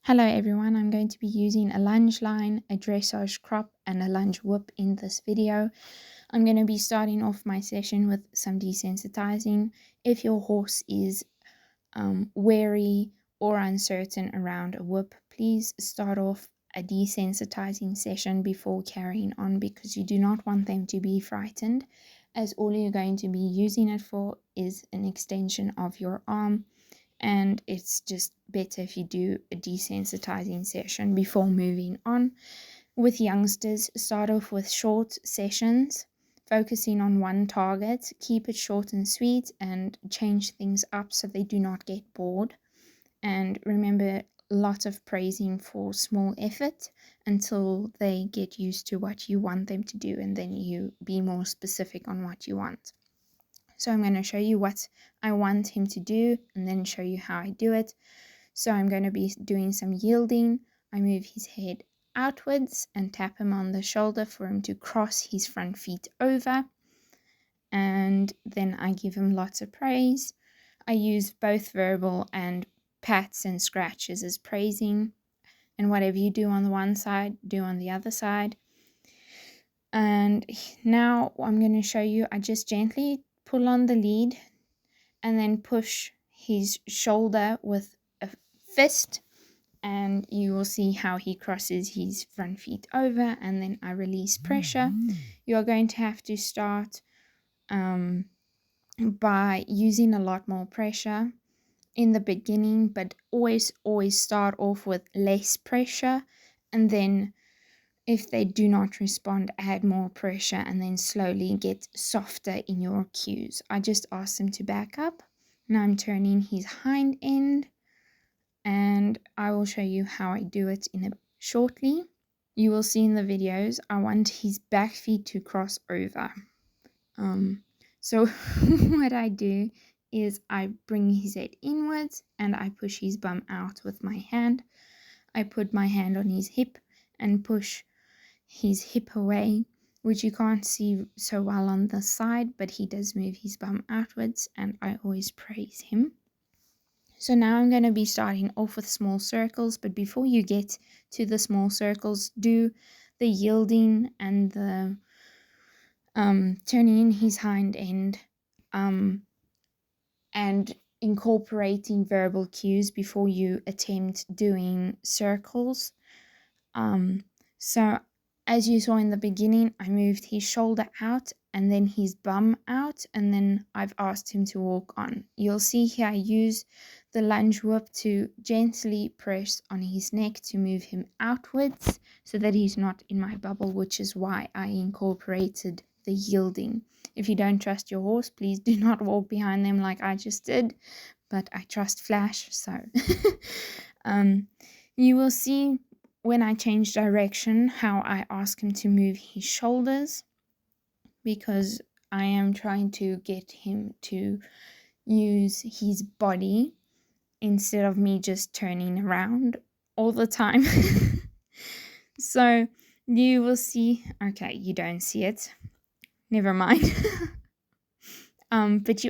Hello everyone, I'm going to be using a lunge line, a dressage crop and a lunge whip in this video. I'm going to be starting off my session with some desensitizing. If your horse is wary or uncertain around a whip, please start off a desensitizing session before carrying on, because you do not want them to be frightened, as all you're going to be using it for is an extension of your arm. And it's just better if you do a desensitizing session before moving on. With youngsters, start off with short sessions, focusing on one target. Keep it short and sweet and change things up so they do not get bored. And remember, lots of praising for small effort until they get used to what you want them to do, and then you be more specific on what you want. So I'm going to show you what I want him to do and then show you how I do it. So I'm going to be doing some yielding. I move his head outwards and tap him on the shoulder for him to cross his front feet over. And then I give him lots of praise. I use both verbal and pats and scratches as praising. And whatever you do on the one side, do on the other side. And now I'm going to show you, I just gently pull on the lead and then push his shoulder with a fist, and you will see how he crosses his front feet over, and then I release pressure. You are going to have to start by using a lot more pressure in the beginning, but always start off with less pressure, and then if they do not respond, add more pressure and then slowly get softer in your cues. I just asked them to back up. Now I'm turning his hind end, and I will show you how I do it shortly. You will see in the videos, I want his back feet to cross over. So what I do is I bring his head inwards and I push his bum out with my hand. I put my hand on his hip and push his hip away, which you can't see so well on the side, but he does move his bum outwards, and I always praise him. So now I'm going to be starting off with small circles, but before you get to the small circles, do the yielding and the turning in his hind end and incorporating verbal cues before you attempt doing circles. So as you saw in the beginning, I moved his shoulder out and then his bum out, and then I've asked him to walk on. You'll see here I use the lunge whip to gently press on his neck to move him outwards so that he's not in my bubble, which is why I incorporated the yielding. If you don't trust your horse, please do not walk behind them like I just did, but I trust Flash, so you will see when I change direction how I ask him to move his shoulders, because I am trying to get him to use his body instead of me just turning around all the time. So you will see, okay, you don't see it, never mind. But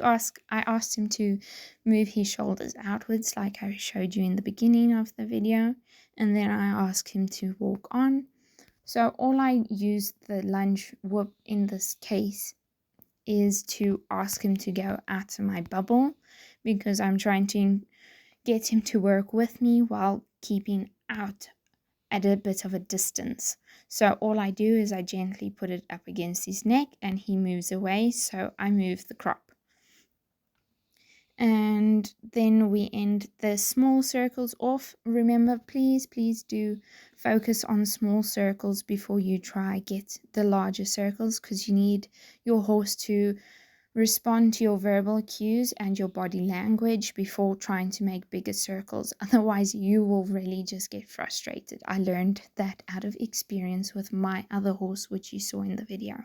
I asked him to move his shoulders outwards like I showed you in the beginning of the video, and then I asked him to walk on. So all I use the lunge whip in this case is to ask him to go out of my bubble, because I'm trying to get him to work with me while keeping out at a bit of a distance. So all I do is I gently put it up against his neck and he moves away, so I move the crop. And then we end the small circles off. Remember, please do focus on small circles before you try get the larger circles, because you need your horse to respond to your verbal cues and your body language before trying to make bigger circles. Otherwise, you will really just get frustrated. I learned that out of experience with my other horse, which you saw in the video.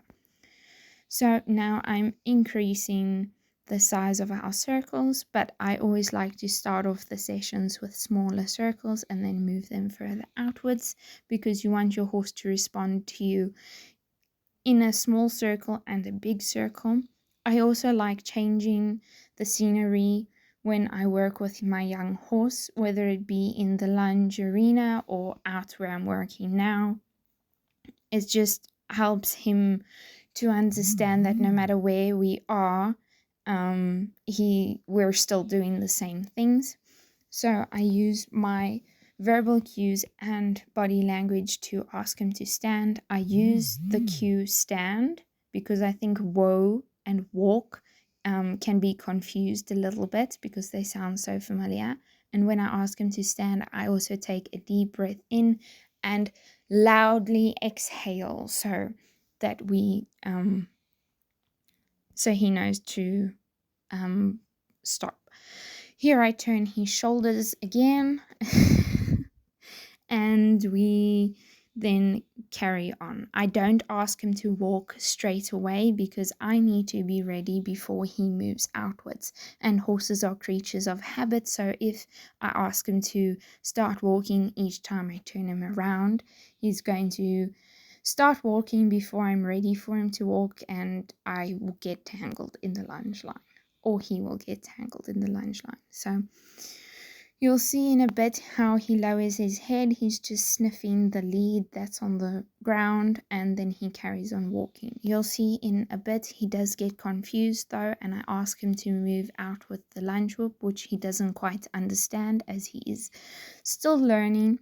So now I'm increasing the size of our circles, but I always like to start off the sessions with smaller circles and then move them further outwards, because you want your horse to respond to you in a small circle and a big circle. I also like changing the scenery when I work with my young horse, whether it be in the lunge arena or out where I'm working now. It just helps him to understand that no matter where we are, we're still doing the same things. So I use my verbal cues and body language to ask him to stand. I use the cue stand because I think whoa and walk can be confused a little bit because they sound so familiar. And when I ask him to stand, I also take a deep breath in and loudly exhale so that so he knows to stop. Here I turn his shoulders again and we then carry on. I don't ask him to walk straight away because I need to be ready before he moves outwards. And horses are creatures of habit, so if I ask him to start walking each time I turn him around, he's going to start walking before I'm ready for him to walk, and I will get tangled in the lunge line, or he will get tangled in the lunge line. So you'll see in a bit how he lowers his head. He's just sniffing the lead that's on the ground, and then he carries on walking. You'll see in a bit he does get confused though, and I ask him to move out with the lunge whoop, which he doesn't quite understand as he is still learning.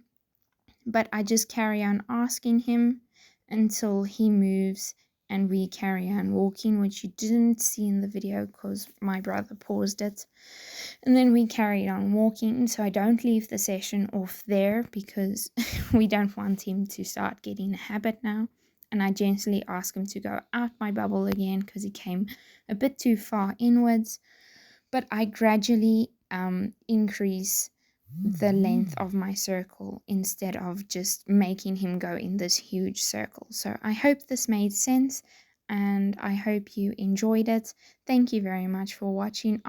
But I just carry on asking him until he moves and we carry on walking, which you didn't see in the video because my brother paused it. And then we carried on walking, so I don't leave the session off there because we don't want him to start getting a habit now. And I gently ask him to go out my bubble again because he came a bit too far inwards. But I gradually increase the length of my circle instead of just making him go in this huge circle. So I hope this made sense and I hope you enjoyed it. Thank you very much for watching.